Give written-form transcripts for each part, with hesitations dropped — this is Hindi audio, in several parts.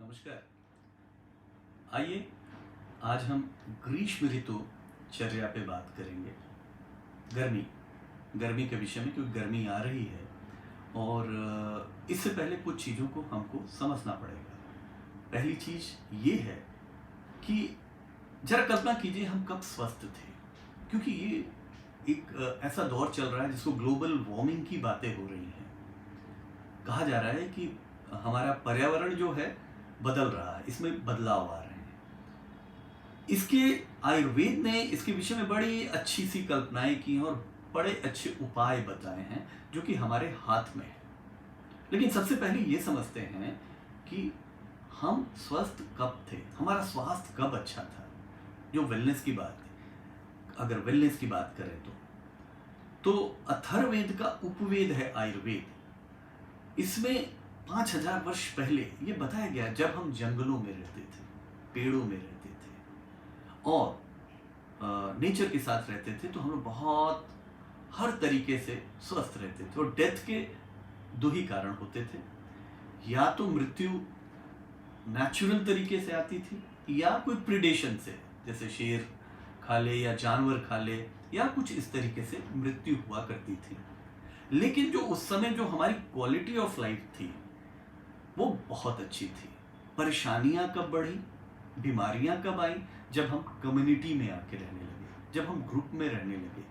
नमस्कार। आइए आज हम ग्रीष्म ऋतु चर्या पे बात करेंगे। गर्मी गर्मी के विषय में, क्योंकि गर्मी आ रही है और इससे पहले कुछ चीज़ों को हमको समझना पड़ेगा। पहली चीज़ ये है कि जरा कल्पना कीजिए हम कब स्वस्थ थे, क्योंकि ये एक ऐसा दौर चल रहा है जिसको ग्लोबल वार्मिंग की बातें हो रही हैं। कहा जा रहा है कि हमारा पर्यावरण जो है बदल रहा है, इसमें बदलाव आ रहे हैं। इसके आयुर्वेद ने इसके विषय में बड़ी अच्छी सी कल्पनाएं की और बड़े अच्छे उपाय बताए हैं जो कि हमारे हाथ में है। लेकिन सबसे पहले ये समझते हैं कि हम स्वस्थ कब थे, हमारा स्वास्थ्य कब अच्छा था। जो वेलनेस की बात है, अगर वेलनेस की बात करें तो अथर्ववेद का उपवेद है आयुर्वेद। इसमें 5000 वर्ष पहले ये बताया गया, जब हम जंगलों में रहते थे, पेड़ों में रहते थे और नेचर के साथ रहते थे, तो हम लोग बहुत हर तरीके से स्वस्थ रहते थे। और डेथ के दो ही कारण होते थे, या तो मृत्यु नेचुरल तरीके से आती थी या कोई प्रिडेशन से, जैसे शेर खा ले या जानवर खा ले या कुछ इस तरीके से मृत्यु हुआ करती थी। लेकिन जो उस समय जो हमारी क्वालिटी ऑफ लाइफ थी वो बहुत अच्छी थी। परेशानियां कब बढ़ी, बीमारियां कब आई, जब हम कम्युनिटी में आके रहने लगे, जब हम ग्रुप में रहने लगे।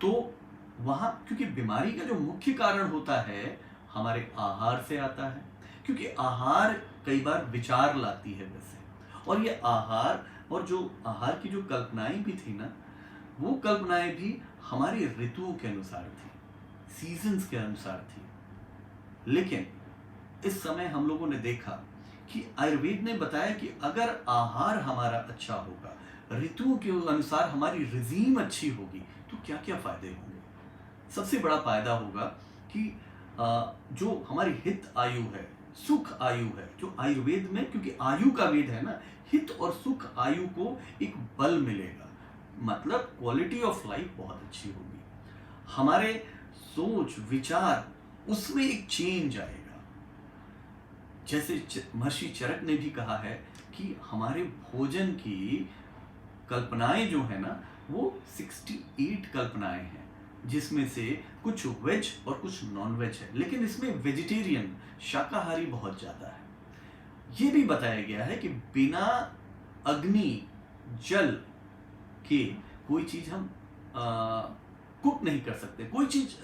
तो वहां, क्योंकि बीमारी का जो मुख्य कारण होता है हमारे आहार से आता है, क्योंकि आहार कई बार विचार लाती है वैसे। और ये आहार और जो आहार की जो कल्पनाएं भी थी ना, वो कल्पनाएं भी हमारी ऋतुओं के अनुसार थी, सीजन्स के अनुसार थी। लेकिन इस समय हम लोगों ने देखा कि आयुर्वेद ने बताया कि अगर आहार हमारा अच्छा होगा, ऋतुओं के अनुसार हमारी रिजीम अच्छी होगी, तो क्या क्या फायदे होंगे। सबसे बड़ा फायदा होगा कि जो हमारी हित आयु है, सुख आयु है, जो आयुर्वेद में, क्योंकि आयु का वेद है ना, हित और सुख आयु को एक बल मिलेगा, मतलब क्वालिटी ऑफ लाइफ बहुत अच्छी होगी। हमारे सोच विचार उसमें एक चेंज आएगा। जैसे महर्षि चरक ने भी कहा है कि हमारे भोजन की कल्पनाएं जो है ना, वो 68 कल्पनाएं हैं, जिसमें से कुछ वेज और कुछ नॉन वेज है, लेकिन इसमें वेजिटेरियन शाकाहारी बहुत ज्यादा है। ये भी बताया गया है कि बिना अग्नि जल के कोई चीज हम कुक नहीं कर सकते, कोई चीज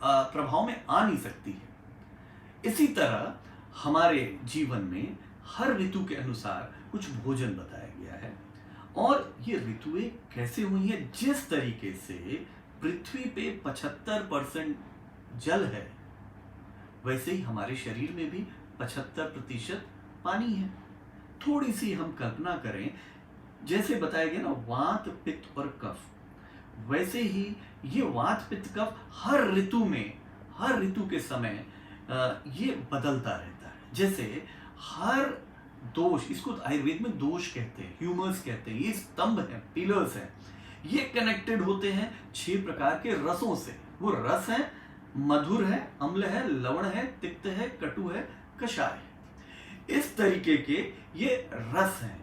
प्रभाव में आ नहीं सकती है। इसी तरह हमारे जीवन में हर ऋतु के अनुसार कुछ भोजन बताया गया है। और ये ऋतुएं कैसे हुई है, जिस तरीके से पृथ्वी पे 75% जल है, वैसे ही हमारे शरीर में भी 75% पानी है। थोड़ी सी हम कल्पना करें, जैसे बताया गया ना, वात पित्त और कफ, वैसे ही ये वात पित्त कफ हर ऋतु में, हर ऋतु के समय ये बदलता रहता है। जैसे हर दोष, इसको आयुर्वेद में दोष कहते हैं, ह्यूमर्स कहते हैं, ये स्तंभ हैं, पिलर्स हैं, ये कनेक्टेड होते हैं 6 प्रकार के रसों से। वो रस है, मधुर है, अम्ल है, लवण है, तिक्त है, कटु है, कषाय है। इस तरीके के ये रस हैं।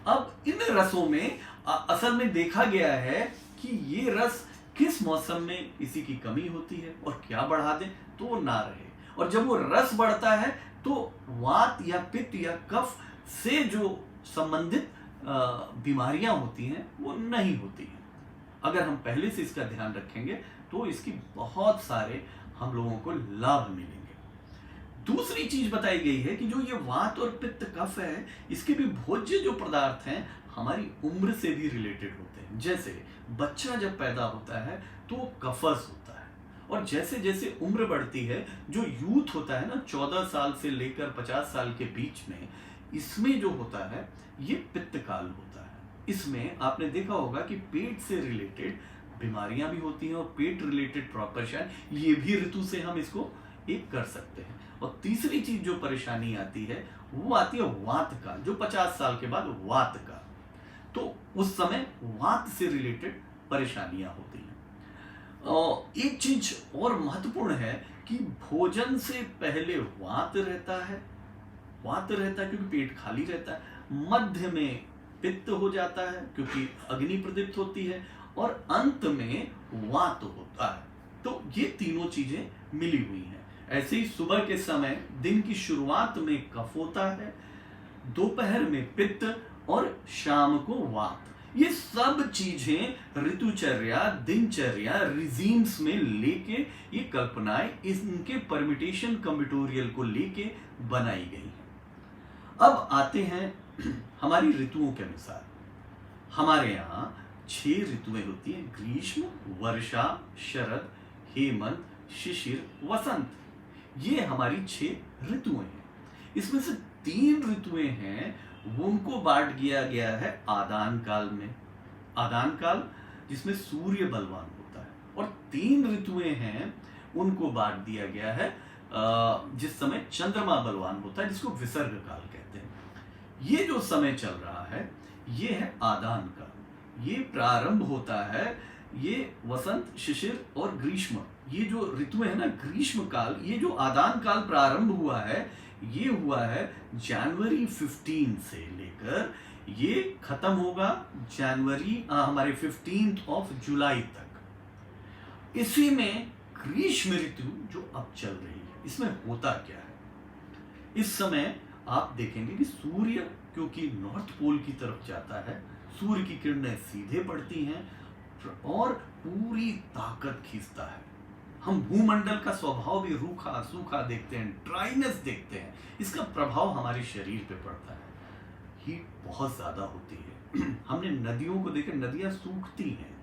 अब इन रसों में असल में देखा गया है कि ये रस किस मौसम में किसी की कमी होती है और क्या बढ़ा दे तो वो ना रहे। और जब वो रस बढ़ता है तो वात या पित्त या कफ से जो संबंधित बीमारियां होती हैं वो नहीं होती हैं। अगर हम पहले से इसका ध्यान रखेंगे तो इसकी बहुत सारे हम लोगों को लाभ मिलेंगे। दूसरी चीज बताई गई है कि जो ये वात और पित्त कफ है, इसके भी भोज्य जो पदार्थ हैं हमारी उम्र से भी रिलेटेड होते हैं। जैसे बच्चा जब पैदा होता है तो कफस होता है, और जैसे जैसे उम्र बढ़ती है, जो यूथ होता है ना, 14 साल से लेकर 50 साल के बीच में, इसमें जो होता है ये पित्त काल होता है। इसमें आपने देखा होगा कि पेट से रिलेटेड बीमारियां भी होती हैं और पेट रिलेटेड परेशानी, ये भी ऋतु से हम इसको एक कर सकते हैं। और तीसरी चीज जो परेशानी आती है वो आती है वात का, जो 50 साल के बाद वात का, तो उस समय वात से रिलेटेड परेशानियां होती हैं। एक चीज और महत्वपूर्ण है कि भोजन से पहले वात रहता है वात रहता है क्योंकि पेट खाली रहता है, मध्य में पित्त हो जाता है क्योंकि अग्नि प्रदीप्त होती है, और अंत में वात होता है। तो ये तीनों चीजें मिली हुई हैं। ऐसे ही सुबह के समय दिन की शुरुआत में कफ होता है, दोपहर में पित्त और शाम को वात। ये सब चीजें ऋतुचर्या, दिनचर्या, रिजीम्स में लेके ये कल्पनाएं इनके परमिटेशन कम्बिटोरियल को लेके बनाई गई हैं। अब आते हैं हमारी ऋतुओं के अनुसार। हमारे यहाँ 6 ऋतुएं होती हैं, ग्रीष्म, वर्षा, शरद, हेमंत, शिशिर, वसंत। ये हमारी 6 ऋतुएं हैं। इसमें से 3 ऋतुएं हैं, उनको बांट दिया गया है आदान काल में। आदान काल जिसमें सूर्य बलवान होता है, और 3 ऋतुएं हैं उनको बांट दिया गया है जिस समय चंद्रमा बलवान होता है, जिसको विसर्ग काल कहते हैं। ये जो समय चल रहा है ये है आदान काल। ये प्रारंभ होता है, ये वसंत, शिशिर और ग्रीष्म, ये जो ऋतुएं है ना, ग्रीष्म काल, ये जो आदान काल प्रारंभ हुआ है ये हुआ है जनवरी 15 से लेकर ये खत्म होगा जनवरी हमारे 15 ऑफ जुलाई तक। इसी में ग्रीष्म ऋतु जो अब चल रही है, इसमें होता क्या है? इस समय आप देखेंगे कि सूर्य क्योंकि नॉर्थ पोल की तरफ जाता है, सूर्य की किरणें सीधे पड़ती हैं और पूरी ताकत खींचता है। हम भूमंडल का स्वभाव भी रूखा सूखा देखते हैं, ड्राइनेस देखते हैं, इसका प्रभाव हमारे शरीर पे पड़ता है। हीट बहुत ज्यादा होती है। हमने नदियों को देखा, नदियां सूखती हैं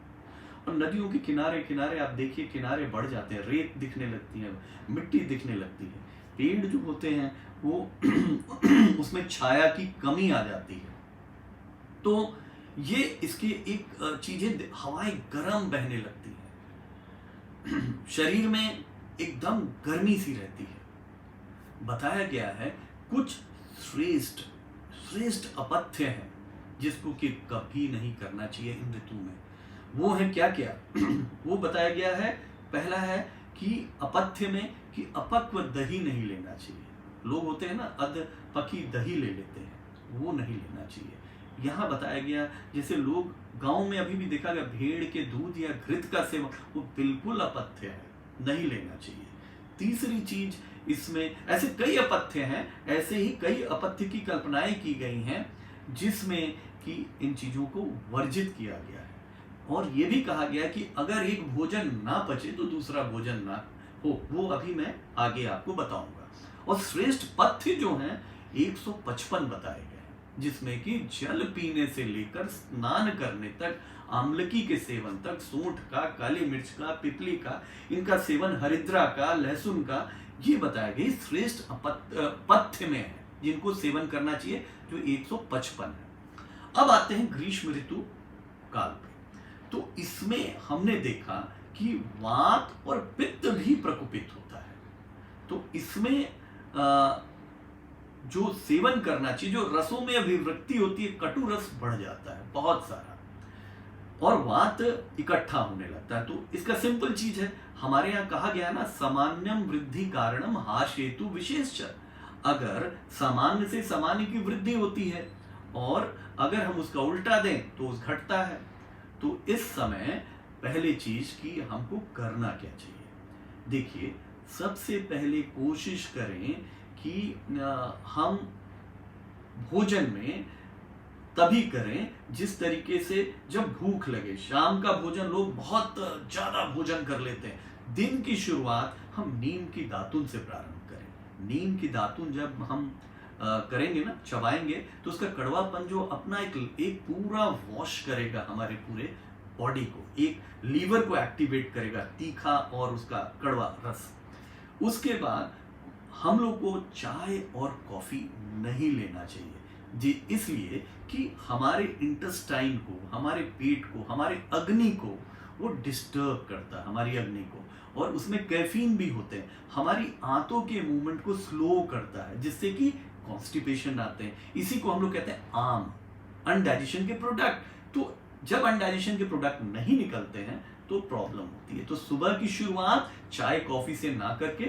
और नदियों के किनारे किनारे आप देखिए, किनारे बढ़ जाते हैं, रेत दिखने लगती है, मिट्टी दिखने लगती है। पेड़ जो होते हैं वो उसमें छाया की कमी आ जाती है। तो ये इसके एक चीजें, हवाएं गर्म बहने लगती हैं, शरीर में एकदम गर्मी सी रहती है। बताया गया है कुछ श्रेष्ठ अपथ्य हैं जिसको कि कभी नहीं करना चाहिए इन ऋतु में। वो है क्या क्या? वो बताया गया है, पहला है कि अपथ्य में कि अपक्व दही नहीं लेना चाहिए। लोग होते हैं ना, अध पकी दही ले लेते हैं, वो नहीं लेना चाहिए। यहाँ बताया गया जैसे लोग गांव में अभी भी देखा गया भेड़ के दूध या घृत का सेवन, वो बिल्कुल अपथ्य है, नहीं लेना चाहिए। तीसरी चीज इसमें, ऐसे कई अपथ्य हैं, ऐसे ही कई अपथ्य की कल्पनाएं की गई हैं जिसमें कि इन चीजों को वर्जित किया गया है। और ये भी कहा गया कि अगर एक भोजन ना पचे तो दूसरा भोजन ना हो, वो अभी मैं आगे आपको बताऊंगा। और श्रेष्ठ पथ्य जो हैं 155 बताए गए, जिसमें कि जल पीने से लेकर स्नान करने तक, आमलकी के सेवन तक, सूंठ का, काली मिर्च का, पिपली का, इनका सेवन, हरिद्रा का, लहसुन का, ये बताया गया श्रेष्ठ पथ्य में है जिनको सेवन करना चाहिए, जो 155 है। अब आते हैं ग्रीष्म ऋतु काल पे। तो इसमें हमने देखा कि वात और पित्त भी प्रकोपित होता है। तो इसमें जो सेवन करना चाहिए, जो रसों में अभिवृत्ति होती है, कटु रस बढ़ जाता है बहुत सारा, और वात इकट्ठा होने लगता है। तो इसका सिंपल चीज है, हमारे यहाँ कहा गया ना, सामान्यम वृद्धि कारणम हाशेतु विशेष। अगर सामान्य से सामान्य की वृद्धि होती है और अगर हम उसका उल्टा दें तो उस घटता है। तो इस समय पहले चीज की हमको करना क्या चाहिए? देखिए, सबसे पहले कोशिश करें कि हम भोजन में तभी करें जिस तरीके से जब भूख लगे। शाम का भोजन लोग बहुत ज्यादा भोजन कर लेते हैं। दिन की शुरुआत हम नीम की दातुन से प्रारंभ करें। नीम की दातुन जब हम करेंगे ना, चबाएंगे, तो उसका कड़वापन जो अपना एक पूरा वॉश करेगा हमारे पूरे बॉडी को, एक लीवर को एक्टिवेट करेगा, तीखा और उसका कड़वा रस। उसके बाद हम लोग को चाय और कॉफी नहीं लेना चाहिए जी, इसलिए कि हमारे इंटेस्टाइन को, हमारे पेट को, हमारे अग्नि को वो डिस्टर्ब करता है, हमारी अग्नि को, और उसमें कैफीन भी होते हैं, हमारी आंतों के मूवमेंट को स्लो करता है, जिससे कि कॉन्स्टिपेशन आते हैं। इसी को हम लोग कहते हैं आम, अनडाइजेशन के प्रोडक्ट। तो जब अनडाइजेशन के प्रोडक्ट नहीं निकलते हैं तो प्रॉब्लम होती है। तो सुबह की शुरुआत चाय कॉफी से ना करके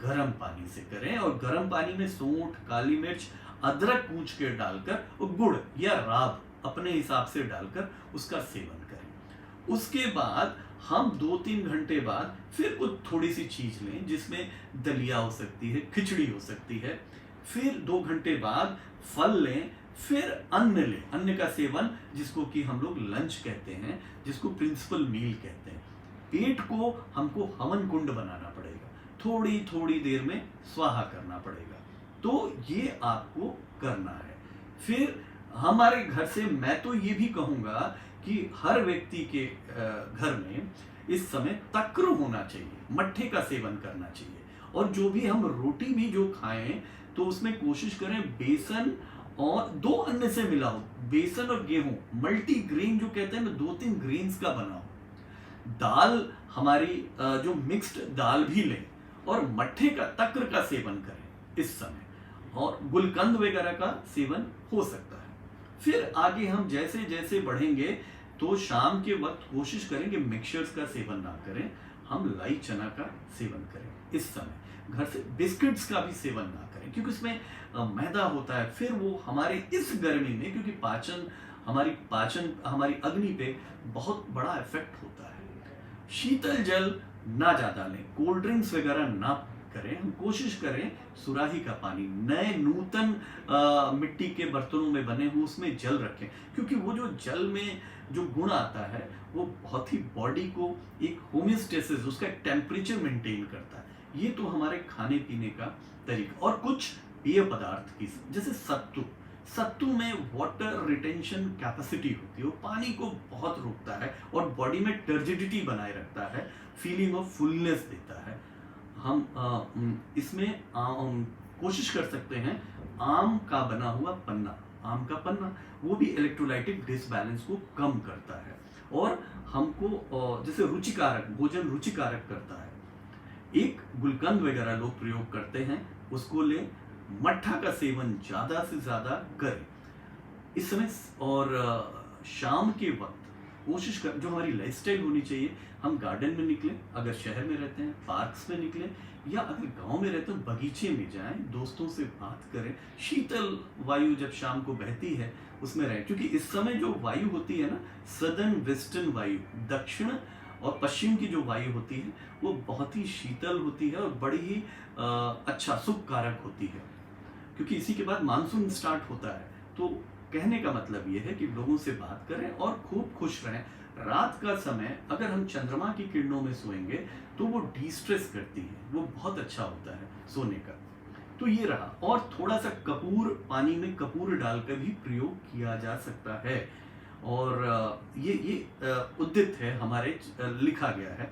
गर्म पानी से करें, और गर्म पानी में सूंठ, काली मिर्च, अदरक कूच के डालकर और गुड़ या राब अपने हिसाब से डालकर उसका सेवन करें। उसके बाद हम 2-3 घंटे बाद फिर कुछ थोड़ी सी चीज लें, जिसमें दलिया हो सकती है, खिचड़ी हो सकती है। फिर 2 घंटे बाद फल लें, फिर अन्न लें, अन्न का सेवन जिसको कि हम लोग लंच कहते हैं, जिसको प्रिंसिपल मील कहते हैं। पेट को हमको हवन कुंड बनाना पड़ेगा, थोड़ी थोड़ी देर में स्वाहा करना पड़ेगा। तो ये आपको करना है। फिर हमारे घर से मैं तो ये भी कहूंगा कि हर व्यक्ति के घर में इस समय तक्र होना चाहिए, मट्ठे का सेवन करना चाहिए। और जो भी हम रोटी भी जो खाएं तो उसमें कोशिश करें बेसन और 2 अन्न से मिला हो, बेसन और गेहूं, मल्टी ग्रेन जो कहते हैं ना, 2-3 ग्रेन्स का बना हो। दाल हमारी जो मिक्स्ड दाल भी लें, और मट्ठे का तक्र का सेवन करें इस समय, और गुलकंद वगैरह का सेवन हो सकता है। फिर आगे हम जैसे जैसे बढ़ेंगे तो शाम के वक्त कोशिश करें कि मिक्सचर्स का सेवन ना करें, हम लाई चना का सेवन करें। इस समय घर से बिस्किट्स का भी सेवन ना करें, क्योंकि इसमें मैदा होता है। फिर वो हमारे इस गर्मी में, क्योंकि पाचन हमारी अग्नि पे बहुत बड़ा इफेक्ट होता है। शीतल जल ना ज्यादा लें, कोल्ड ड्रिंक्स वगैरह ना करें। हम कोशिश करें सुराही का पानी, नए नूतन मिट्टी के बर्तनों में बने हुए उसमें जल रखें, क्योंकि वो जो जल में जो गुण आता है वो बहुत ही बॉडी को एक होमियोस्टेसिस, उसका एक टेम्परेचर मेंटेन करता है। ये तो हमारे खाने पीने का तरीका। और कुछ पेय पदार्थ की, जैसे सत्तू में वाटर रिटेंशन कैपेसिटी होती है, वो पानी को बहुत रोकता है और बॉडी में टर्जिडिटी बनाए रखता है, फीलिंग ऑफ फुलनेस देता है। हम इसमें कोशिश कर सकते हैं आम का बना हुआ पन्ना, आम का पन्ना वो भी इलेक्ट्रोलाइटिक डिसबैलेंस को कम करता है और हमको जैसे रुचिकारक, भोजन रुचिकारक करता है। एक गुलकंद वगैरह लोग प्रयोग करते हैं, उसको लें। मट्ठा का सेवन ज्यादा से ज्यादा करें इस समय। और शाम के वक्त कोशिश कर, जो हमारी लाइफस्टाइल होनी चाहिए, हम गार्डन में निकलें, अगर शहर में रहते हैं पार्क्स में निकलें, या अगर गांव में रहते हैं बगीचे में जाएं, दोस्तों से बात करें, शीतल वायु जब शाम को बहती है उसमें रहें। क्योंकि इस समय जो वायु होती है ना, सदर्न वेस्टर्न वायु, दक्षिण और पश्चिम की जो वायु होती है वो बहुत ही शीतल होती है और बड़ी ही अच्छा सुख कारक होती है, क्योंकि इसी के बाद मानसून स्टार्ट होता है। तो कहने का मतलब ये है कि लोगों से बात करें और खूब खुश रहें। रात का समय अगर हम चंद्रमा की किरणों में सोएंगे तो वो डिस्ट्रेस करती है, वो बहुत अच्छा होता है सोने का। तो ये रहा। और थोड़ा सा कपूर, पानी में कपूर डालकर भी प्रयोग किया जा सकता है। और ये उद्दित है हमारे, लिखा गया है।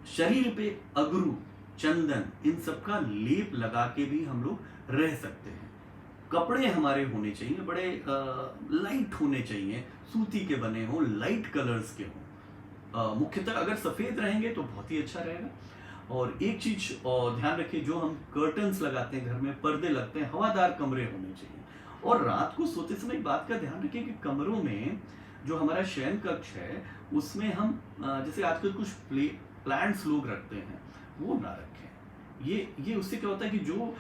शरीर पे अगरू, चंदन, इन सब का लेप लगा के भी हम लोग रह सकते हैं। कपड़े हमारे होने चाहिए बड़े लाइट होने चाहिए, सूती के बने हों, लाइट कलर्स के हों। मुख्यतः अगर सफेद रहेंगे तो बहुत ही अच्छा रहेगा। और एक चीज ध्यान रखिए, जो हम कर्टन्स लगाते हैं घर में, पर्दे लगते हैं, हवादार कमरे होने चाहिए। और रात को सोते समय एक बात का ध्यान रखिए कि कमरों में जो हमारा शयन कक्ष है उसमें हम जैसे आजकल कुछ प्लांट्स लोग रखते हैं, वो ना रखें। ये उससे क्या होता है कि जो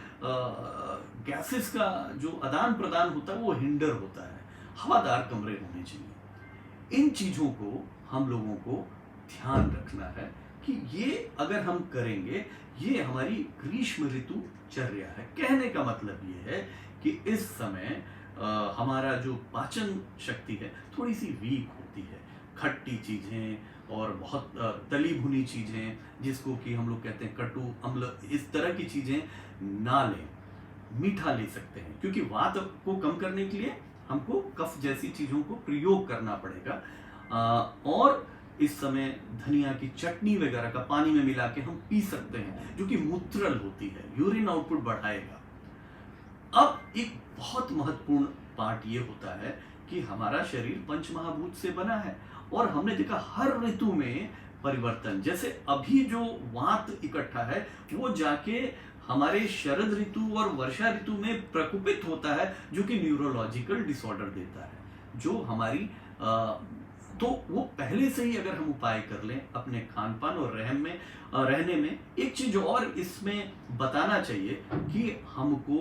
गैसेस का जो आदान प्रदान होता है वो हिंडर होता है। हवादार कमरे होने चाहिए। इन चीजों को हम लोगों को ध्यान रखना है कि ये अगर हम करेंगे, ये हमारी ग्रीष्म ऋतु चर्या है। कहने का मतलब ये है कि इस समय हमारा जो पाचन शक्ति है थोड़ी सी वीक होती है। खट्टी चीजें और बहुत तली भुनी चीजें, जिसको कि हम लोग कहते हैं कटु, अम्ल, इस तरह की चीजें ना लें। मीठा ले सकते हैं, क्योंकि वात को कम करने के लिए हमको कफ जैसी चीजों को प्रयोग करना पड़ेगा। और इस समय धनिया की चटनी वगैरह का पानी में मिला के हम पी सकते हैं, जो कि मूत्रल होती है, यूरिन आउटपुट बढ़ाएगा। अब एक बहुत महत्वपूर्ण पार्ट ये होता है कि हमारा शरीर पंचमहाभूत से बना है, और हमने देखा हर ऋतु में परिवर्तन। जैसे अभी जो वात इकट्ठा है वो जाके हमारे शरद ऋतु और वर्षा ऋतु में प्रकोपित होता है, जो कि न्यूरोलॉजिकल डिसऑर्डर देता है, जो हमारी तो वो पहले से ही अगर हम उपाय कर लें अपने खान पान और रहने में। एक चीज और इसमें बताना चाहिए कि हमको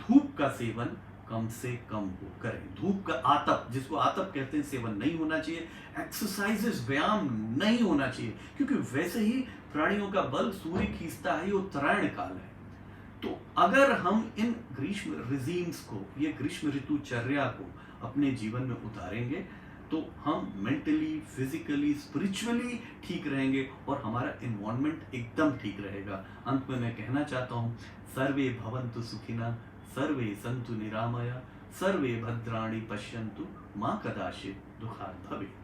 धूप का सेवन कम से कम हो करें। धूप का आतप, जिसको आतप कहते हैं, सेवन नहीं होना चाहिए। एक्सरसाइजेस, व्यायाम नहीं होना चाहिए, क्योंकि वैसे ही प्राणियों का बल सूर्य खींचता है, ये उत्तरायण काल है। तो अगर हम इन ग्रीष्म रिजीम्स को, ये ग्रीष्म ऋतु चर्या को अपने जीवन में उतारेंगे तो हम मेंटली, फिजिकली, स्पिरिचुअली ठीक रहेंगे और हमारा एनवायरनमेंट एकदम ठीक रहेगा। अंत में मैं कहना चाहता हूँ, सर्वे भवन्तु सुखिनः, सर्वे सन्तु निरामया, सर्वे भद्राणि पश्यन्तु, मा कदाचित् दुःखात् भवेत्।